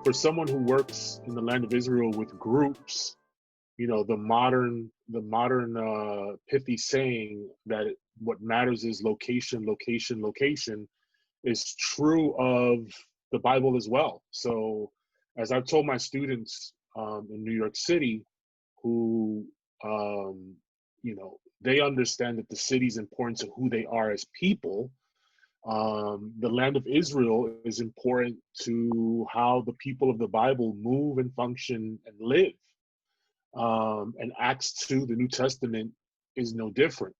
for someone who works in the land of Israel with groups, you know, the modern pithy saying that what matters is location, location, location is true of the Bible as well. So as I've told my students in New York City, who, you know, they understand that the city's importance of who they are as people. The land of Israel is important to how the people of the Bible move and function and live. And Acts 2, the New Testament, is no different.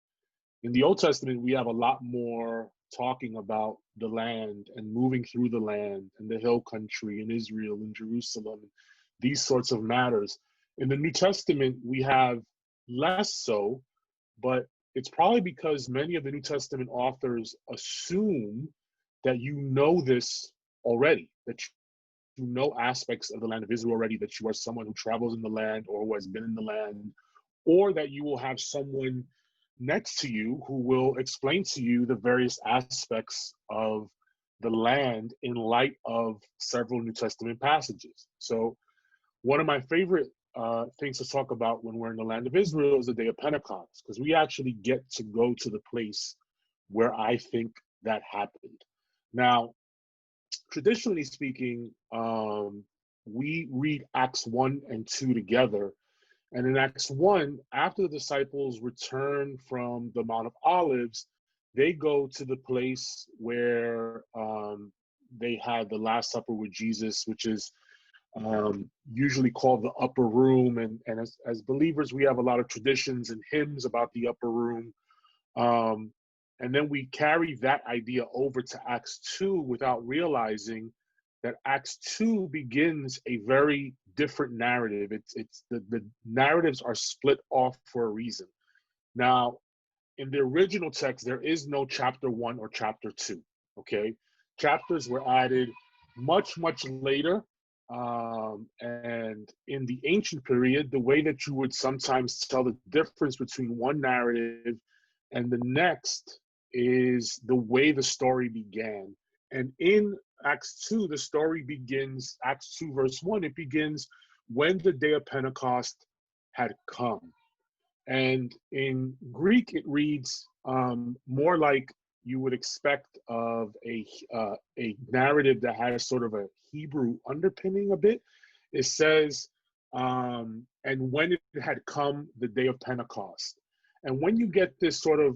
In the Old Testament, we have a lot more talking about the land and moving through the land and the hill country in Israel and Jerusalem, these sorts of matters. In the New Testament, we have less so, but it's probably because many of the New Testament authors assume that you know this already, that you know aspects of the land of Israel already, that you are someone who travels in the land or who has been in the land, or that you will have someone next to you who will explain to you the various aspects of the land in light of several New Testament passages. So one of my favorite things to talk about when we're in the land of Israel is the day of Pentecost, because we actually get to go to the place where I think that happened. Now, traditionally speaking, we read Acts 1 and 2 together. And in Acts 1, after the disciples return from the Mount of Olives, they go to the place where they had the Last Supper with Jesus, which is usually called the upper room. And as believers, we have a lot of traditions and hymns about the upper room. And then we carry that idea over to Acts 2 without realizing that Acts 2 begins a very different narrative. It's the narratives are split off for a reason. Now, in the original text, there is no chapter 1 or chapter 2, okay? Chapters were added much, much later. And in the ancient period, the way that you would sometimes tell the difference between one narrative and the next is the way the story began. And in Acts 2, the story begins, Acts 2 verse 1, it begins when the day of Pentecost had come. And in Greek, it reads more like you would expect of a narrative that has sort of a Hebrew underpinning a bit. It says, and when it had come, the day of Pentecost. And when you get this sort of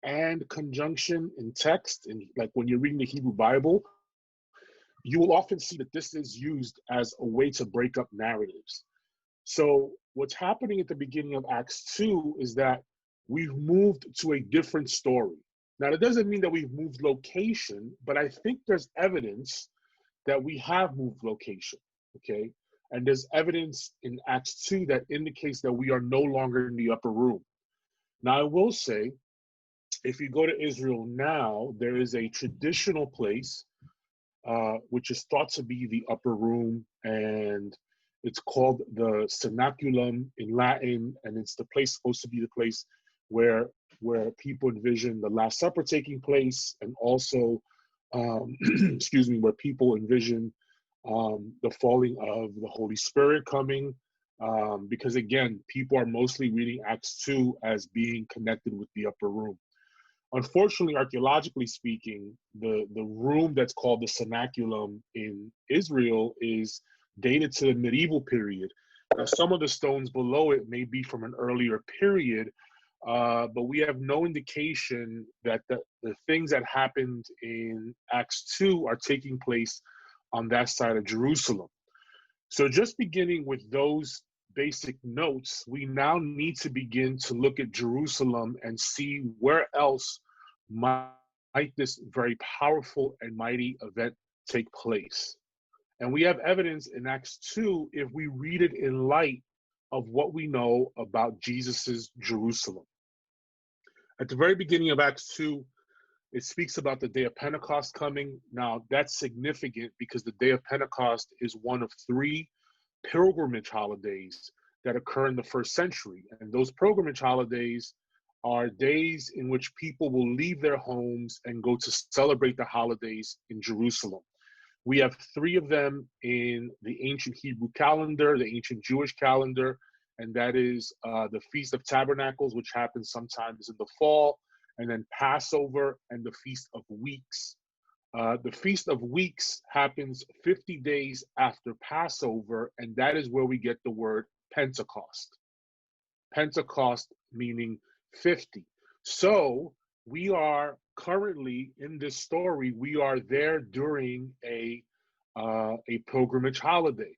and conjunction in text, and like when you're reading the Hebrew Bible, you will often see that this is used as a way to break up narratives. So what's happening at the beginning of Acts 2 is that we've moved to a different story. Now, that doesn't mean that we've moved location, but I think there's evidence that we have moved location, okay? And there's evidence in Acts 2 that indicates that we are no longer in the upper room. Now, I will say, if you go to Israel now, there is a traditional place, which is thought to be the upper room, and it's called the cenaculum in Latin, and it's the place supposed to be the place where people envision the Last Supper taking place, and also, excuse me, where people envision the falling of the Holy Spirit coming, because again, people are mostly reading Acts 2 as being connected with the upper room. Unfortunately, archaeologically speaking, the room that's called the cenaculum in Israel is dated to the medieval period. Now, some of the stones below it may be from an earlier period, but we have no indication that the things that happened in Acts 2 are taking place on that side of Jerusalem. So just beginning with those basic notes, we now need to begin to look at Jerusalem and see where else might this very powerful and mighty event take place. And we have evidence in Acts 2 if we read it in light of what we know about Jesus's Jerusalem. At the very beginning of Acts 2, it speaks about the day of Pentecost coming. Now, that's significant because the day of Pentecost is one of 3 pilgrimage holidays that occur in the first century. And those pilgrimage holidays are days in which people will leave their homes and go to celebrate the holidays in Jerusalem. We have 3 of them in the ancient Hebrew calendar, the ancient Jewish calendar, and that is the Feast of Tabernacles, which happens sometimes in the fall, and then Passover and the Feast of Weeks. The Feast of Weeks happens 50 days after Passover, and that is where we get the word Pentecost. Pentecost meaning 50. So we are currently in this story, we are there during a pilgrimage holiday.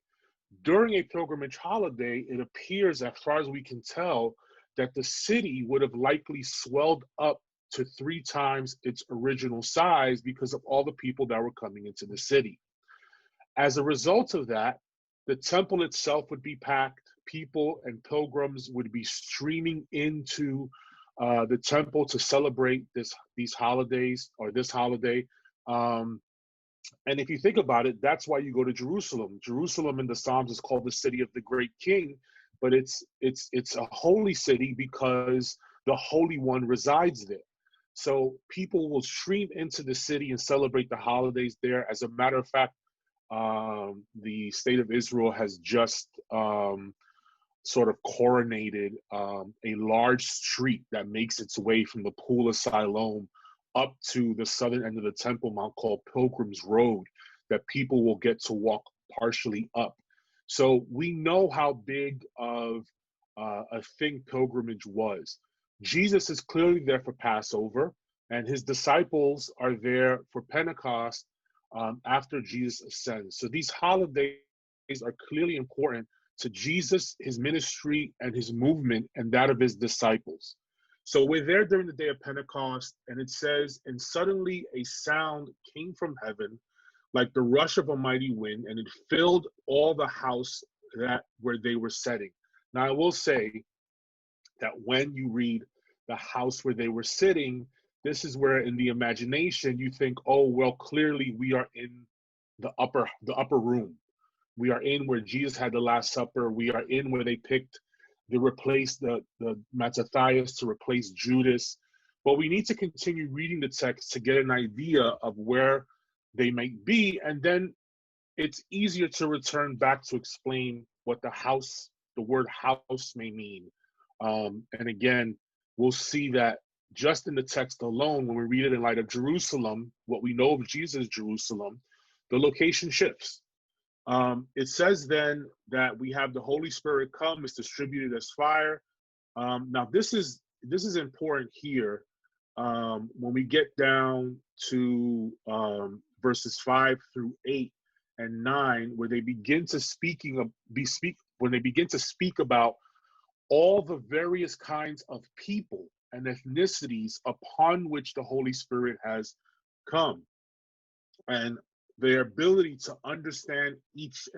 During a pilgrimage holiday, it appears, as far as we can tell, that the city would have likely swelled up to 3 times its original size because of all the people that were coming into the city. As a result of that, the temple itself would be packed. People and pilgrims would be streaming into the temple to celebrate these holidays, or this holiday. And if you think about it, that's why you go to Jerusalem. Jerusalem in the Psalms is called the city of the great king, but it's a holy city because the Holy One resides there. So people will stream into the city and celebrate the holidays there. As a matter of fact, the state of Israel has just sort of coronated a large street that makes its way from the Pool of Siloam up to the southern end of the Temple Mount called Pilgrim's Road, that people will get to walk partially up. So we know how big of a thing pilgrimage was. Jesus is clearly there for Passover, and his disciples are there for Pentecost after Jesus ascends. So these holidays are clearly important to Jesus, his ministry, and his movement, and that of his disciples. So we're there during the day of Pentecost, and it says, and suddenly a sound came from heaven like the rush of a mighty wind, and it filled all the house where they were sitting. Now I will say that when you read the house where they were sitting, this is where in the imagination you think, oh, well, clearly we are in the upper room. We are in where Jesus had the Last Supper. We are in where they picked the Mattathias to replace Judas. But we need to continue reading the text to get an idea of where they might be. And then it's easier to return back to explain what the word house may mean. And again, we'll see that just in the text alone, when we read it in light of Jerusalem, what we know of Jesus, Jerusalem, the location shifts. It says then that we have the Holy Spirit come, it's distributed as fire. Now this is important here when we get down to verses 5 through 8 and 9, where they begin to speak about all the various kinds of people and ethnicities upon which the Holy Spirit has come, and their ability to understand each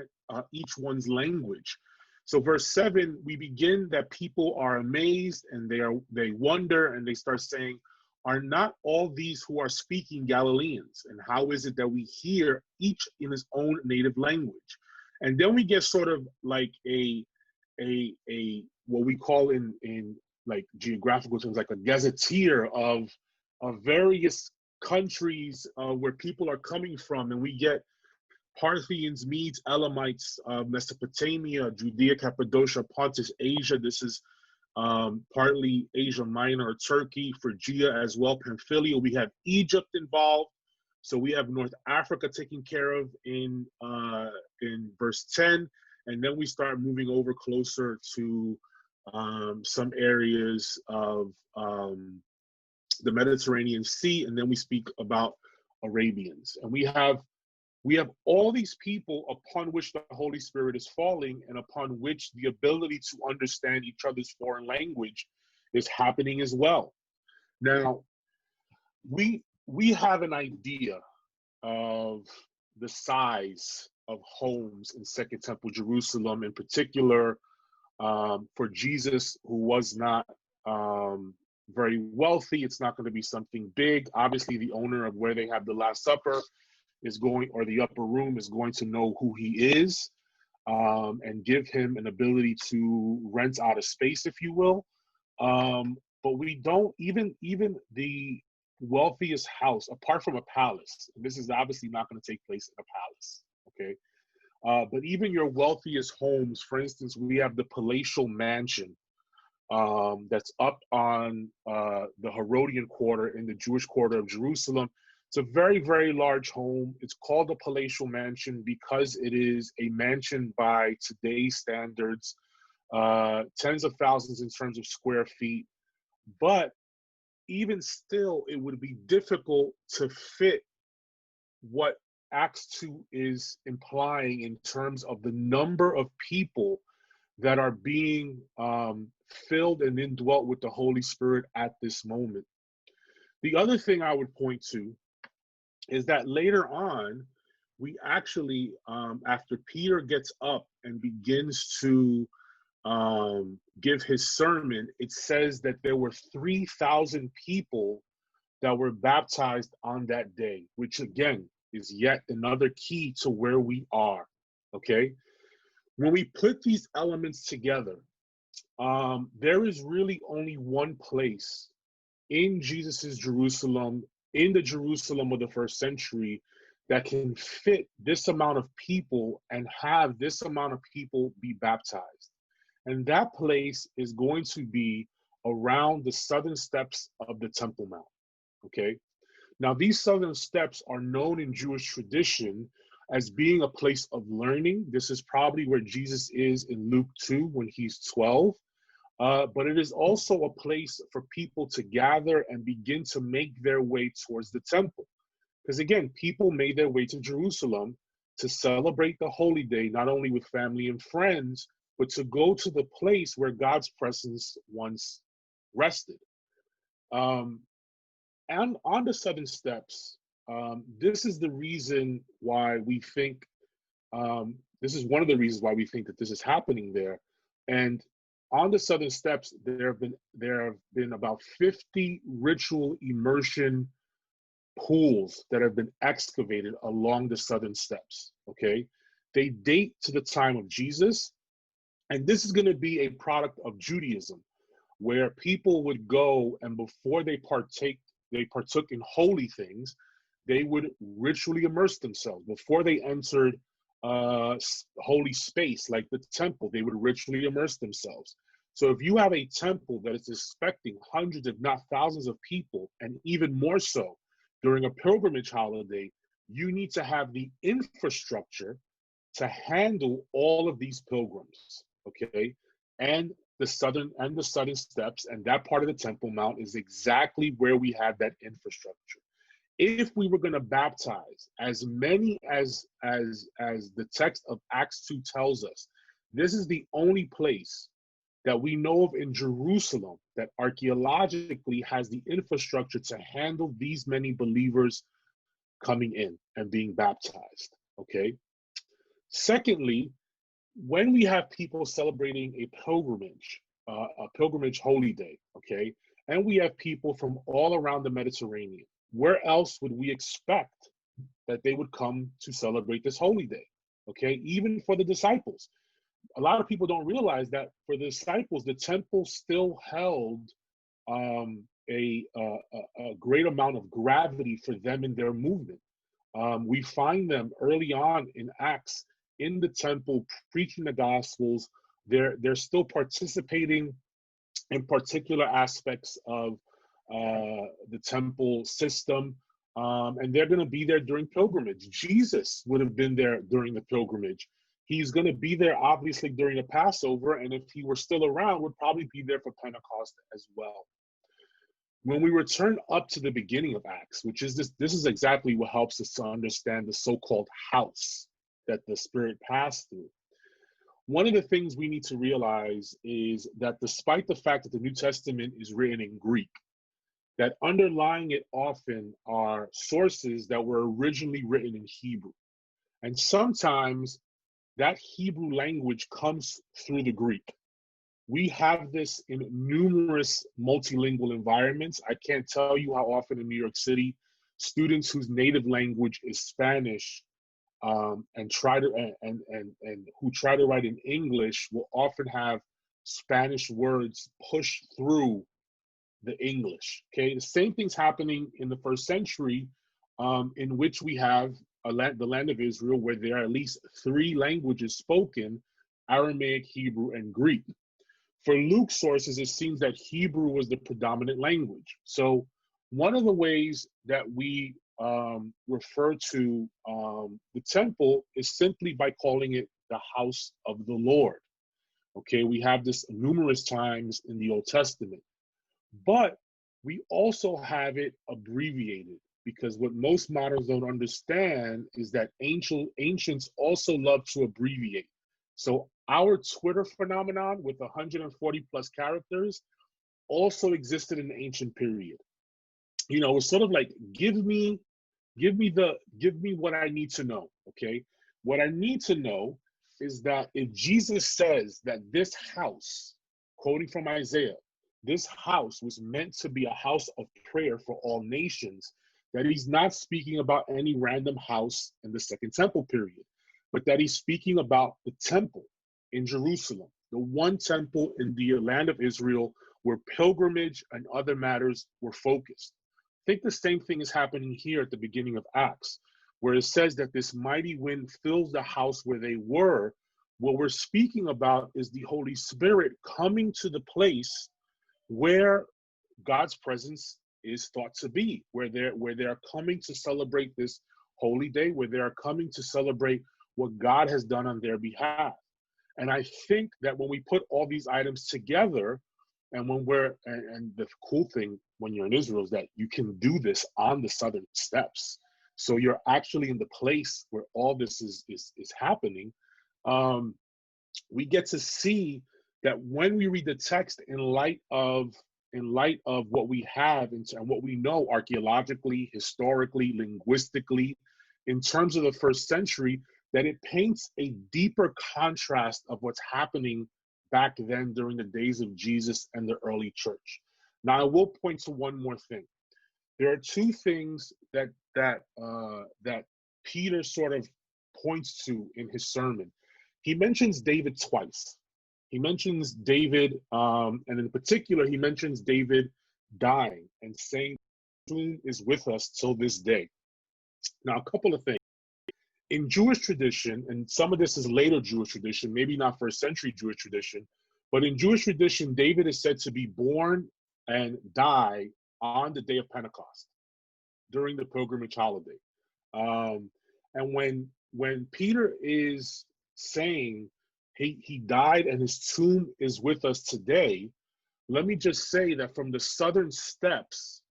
one's language. So verse 7, we begin that people are amazed and they wonder, and they start saying, are not all these who are speaking Galileans? And how is it that we hear each in his own native language? And then we get sort of like a what we call in like geographical terms, like a gazetteer of various countries where people are coming from, and we get Parthians, Medes, Elamites, Mesopotamia, Judea, Cappadocia, Pontus, Asia. This is partly Asia Minor or Turkey, Phrygia as well, Pamphylia. We have Egypt involved. So we have North Africa taken care of in verse 10. And then we start moving over closer to some areas of the Mediterranean Sea, and then we speak about Arabians. And we have all these people upon which the Holy Spirit is falling, and upon which the ability to understand each other's foreign language is happening as well. Now, we have an idea of the size of homes in Second Temple Jerusalem, in particular for Jesus, who was not very wealthy. It's not going to be something big. Obviously, the owner of where they have the Last Supper is going, or the upper room is going to know who he is, and give him an ability to rent out a space, if you will. But we don't, even the wealthiest house, apart from a palace, and this is obviously not going to take place in a palace, okay? But even your wealthiest homes, for instance, we have the palatial mansion that's up on the Herodian quarter in the Jewish quarter of Jerusalem. It's a very, very large home. It's called a palatial mansion because it is a mansion by today's standards, tens of thousands in terms of square feet. But even still, it would be difficult to fit what Acts 2 is implying in terms of the number of people that are being filled and indwelt with the Holy Spirit at this moment. The other thing I would point to is that later on, we actually, after Peter gets up and begins to give his sermon, it says that there were 3,000 people that were baptized on that day, which again is yet another key to where we are, okay? When we put these elements together, there is really only one place in Jesus's Jerusalem, in the Jerusalem of the first century, that can fit this amount of people and have this amount of people be baptized. And that place is going to be around the southern steps of the Temple Mount, okay? Now, these southern steps are known in Jewish tradition as being a place of learning. This is probably where Jesus is in Luke 2 when he's 12. But it is also a place for people to gather and begin to make their way towards the temple. Because again, people made their way to Jerusalem to celebrate the holy day, not only with family and friends, but to go to the place where God's presence once rested. And on the southern steps, this is the reason why we think, this is one of the reasons why we think that this is happening there. And on the southern steps, there have been about 50 ritual immersion pools that have been excavated along the southern steps, okay? They date to the time of Jesus, and this is going to be a product of Judaism, where people would go and before they partook in holy things, they would ritually immerse themselves. Before they entered holy space like the temple, they would ritually immerse themselves. So if you have a temple that is expecting hundreds, if not thousands of people, and even more so during a pilgrimage holiday, you need to have the infrastructure to handle all of these pilgrims, okay? And the southern steps and that part of the Temple Mount is exactly where we have that infrastructure. If we were going to baptize as many as the text of Acts 2 tells us, this is the only place that we know of in Jerusalem that archaeologically has the infrastructure to handle these many believers coming in and being baptized, okay? Secondly, when we have people celebrating a pilgrimage holy day, okay, and we have people from all around the Mediterranean, where else would we expect that they would come to celebrate this holy day, okay? Even for the disciples. A lot of people don't realize that for the disciples, the temple still held a great amount of gravity for them in their movement. We find them early on in Acts in the temple preaching the Gospels. They're still participating in particular aspects of the temple system, and they're going to be there during pilgrimage. Jesus would have been there during the pilgrimage. He's going to be there obviously during the Passover, and if he were still around, would probably be there for Pentecost as well. When we return up to the beginning of Acts, which is this is exactly what helps us to understand the so-called house that the Spirit passed through. One of the things we need to realize is that despite the fact that the New Testament is written in Greek, that underlying it often are sources that were originally written in Hebrew. And sometimes that Hebrew language comes through the Greek. We have this in numerous multilingual environments. I can't tell you how often in New York City, students whose native language is Spanish and who try to write in English will often have Spanish words pushed through the English. Okay, the same thing's happening in the first century, in which we have the land of Israel, where there are at least three languages spoken: Aramaic, Hebrew, and Greek. For Luke's sources, it seems that Hebrew was the predominant language. So one of the ways that we refer to the temple is simply by calling it the house of the Lord. Okay, we have this numerous times in the Old Testament, but we also have it abbreviated, because what most moderns don't understand is that ancients also love to abbreviate. So our Twitter phenomenon with 140 plus characters also existed in the ancient period. You know, it's sort of like, give me what I need to know. Okay, what I need to know is that if Jesus says that this house, quoting from Isaiah, this house was meant to be a house of prayer for all nations, that he's not speaking about any random house in the Second Temple period, but that he's speaking about the temple in Jerusalem, the one temple in the land of Israel where pilgrimage and other matters were focused. I think the same thing is happening here at the beginning of Acts, where it says that this mighty wind fills the house where they were. What we're speaking about is the Holy Spirit coming to the place where God's presence is thought to be, where they're coming to celebrate this holy day, where they are coming to celebrate what God has done on their behalf. And I think that when we put all these items together, and and the cool thing when you're in Israel is that you can do this on the southern steps. So you're actually in the place where all this is happening. We get to see that when we read the text in light of what we have and what we know archaeologically, historically, linguistically, in terms of the first century, that it paints a deeper contrast of what's happening back then during the days of Jesus and the early church. Now, I will point to one more thing. There are two things that Peter sort of points to in his sermon. He mentions David twice. He mentions David, and in particular, he mentions David dying and saying, "Who is with us till this day." Now, a couple of things. In Jewish tradition, and some of this is later Jewish tradition, maybe not first century Jewish tradition, but in Jewish tradition, David is said to be born and die on the day of Pentecost during the pilgrimage holiday. And when Peter is saying he died and his tomb is with us today, let me just say that from the southern steps,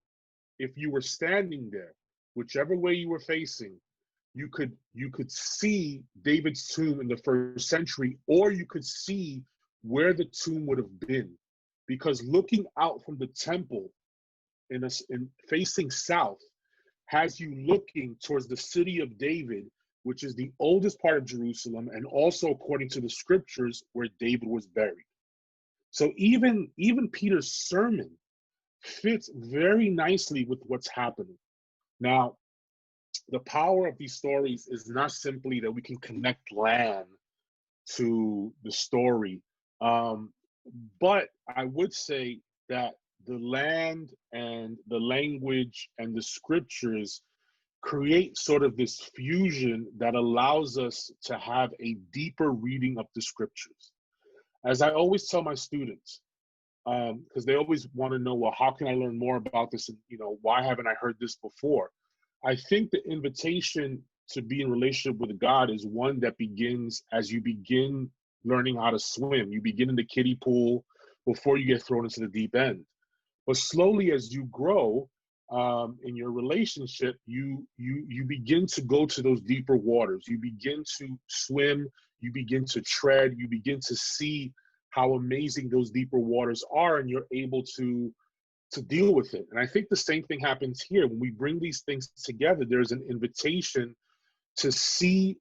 if you were standing there, whichever way you were facing, you could see David's tomb in the first century, or you could see where the tomb would have been, because looking out from the temple in facing south has you looking towards the city of David, which is the oldest part of Jerusalem, and also, according to the scriptures, where David was buried. So even Peter's sermon fits very nicely with what's happening. Now, the power of these stories is not simply that we can connect land to the story, but I would say that the land and the language and the scriptures create sort of this fusion that allows us to have a deeper reading of the scriptures. As I always tell my students, because they always want to know, well, how can I learn more about this? And, why haven't I heard this before? I think the invitation to be in relationship with God is one that begins as you begin learning how to swim. You begin in the kiddie pool before you get thrown into the deep end. But slowly, as you grow in your relationship, you begin to go to those deeper waters. You begin to swim. You begin to tread. You begin to see how amazing those deeper waters are, and you're able to deal with it. And I think the same thing happens here. When we bring these things together, there's an invitation to see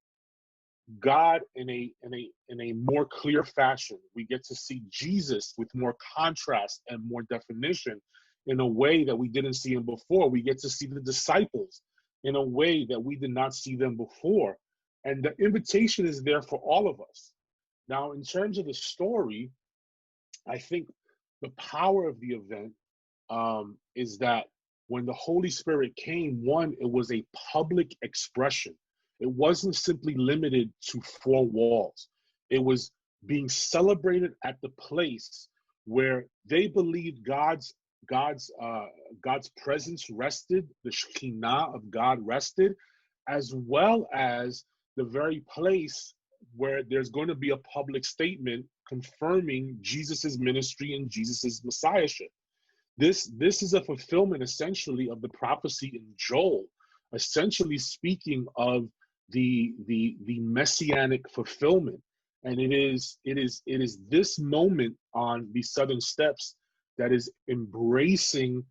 God in a more clear fashion. We get to see Jesus with more contrast and more definition in a way that we didn't see him before. We get to see the disciples in a way that we did not see them before. And the invitation is there for all of us. Now, in terms of the story, I think the power of the event is that when the Holy Spirit came, one, it was a public expression. It wasn't simply limited to four walls. It was being celebrated at the place where they believed God's presence rested, the Shekhinah of God rested, as well as the very place where there's going to be a public statement confirming Jesus's ministry and Jesus's messiahship. This is a fulfillment essentially of the prophecy in Joel, essentially speaking of the messianic fulfillment. And it is this moment on the southern steps that is embracing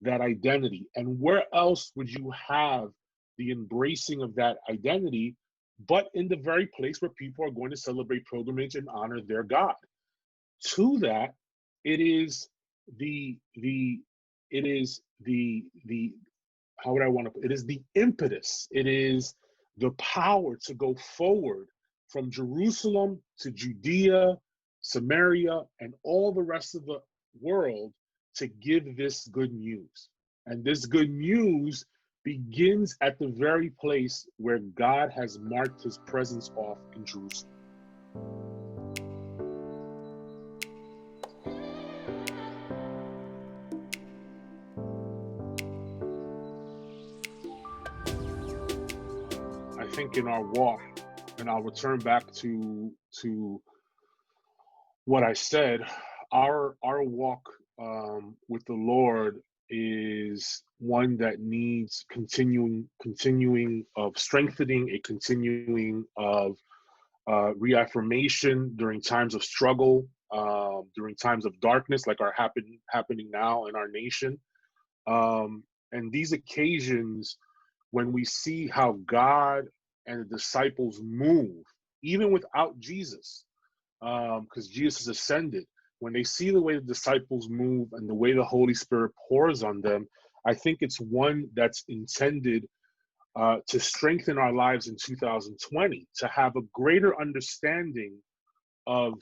that identity. And where else would you have the embracing of that identity but in the very place where people are going to celebrate pilgrimage and honor their God? To that, it is the how would I want to put it? It is the impetus, it is the power to go forward from Jerusalem to Judea, Samaria, and all the rest of the world to give this good news. And this good news begins at the very place where God has marked his presence off in Jerusalem. I think in our walk, and I'll return back to what I said, our walk with the Lord is one that needs continuing of strengthening, a continuing of reaffirmation during times of struggle, during times of darkness, like are happening now in our nation. And these occasions, when we see how God and the disciples move, even without Jesus, because Jesus is ascended, when they see the way the disciples move and the way the Holy Spirit pours on them, I think it's one that's intended to strengthen our lives in 2020, to have a greater understanding of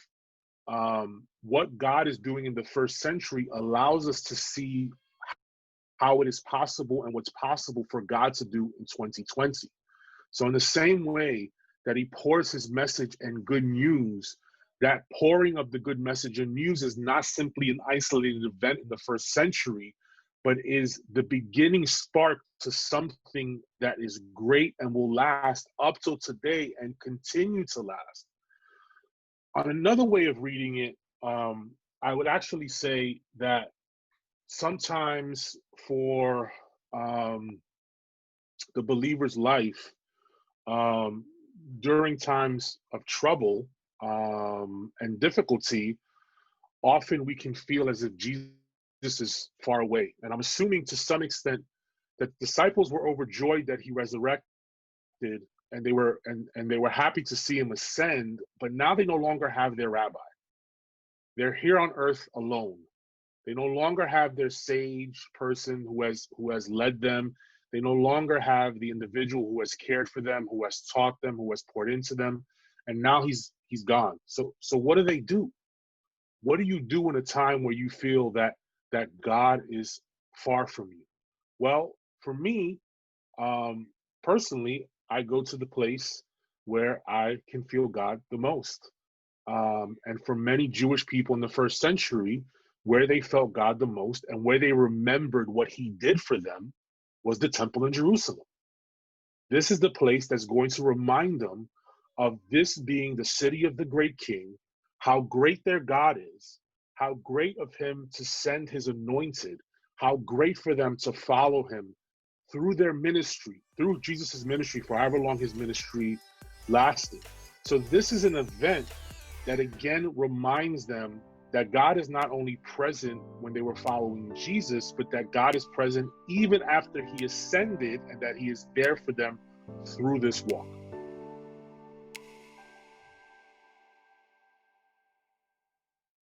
what God is doing in the first century allows us to see how it is possible and what's possible for God to do in 2020. So in the same way that he pours his message and good news, that pouring of the good message and news is not simply an isolated event in the first century, but is the beginning spark to something that is great and will last up till today and continue to last. On another way of reading it, I would actually say that sometimes for the believer's life, during times of trouble and difficulty, often we can feel as if Jesus is far away. And I'm assuming to some extent that disciples were overjoyed that he resurrected, and they were happy to see him ascend, but now they no longer have their rabbi. They're here on earth alone. They no longer have their sage person who has led them. They no longer have the individual who has cared for them, who has taught them, who has poured into them. And now he's gone. So what do? What do you do in a time where you feel that God is far from you? Well, for me, personally, I go to the place where I can feel God the most. And for many Jewish people in the first century, where they felt God the most and where they remembered what he did for them was the temple in Jerusalem. This is the place that's going to remind them of this being the city of the great king, how great their God is, how great of him to send his anointed, how great for them to follow him through their ministry, through Jesus's ministry, for however long his ministry lasted. So this is an event that again reminds them that God is not only present when they were following Jesus, but that God is present even after he ascended and that he is there for them through this walk.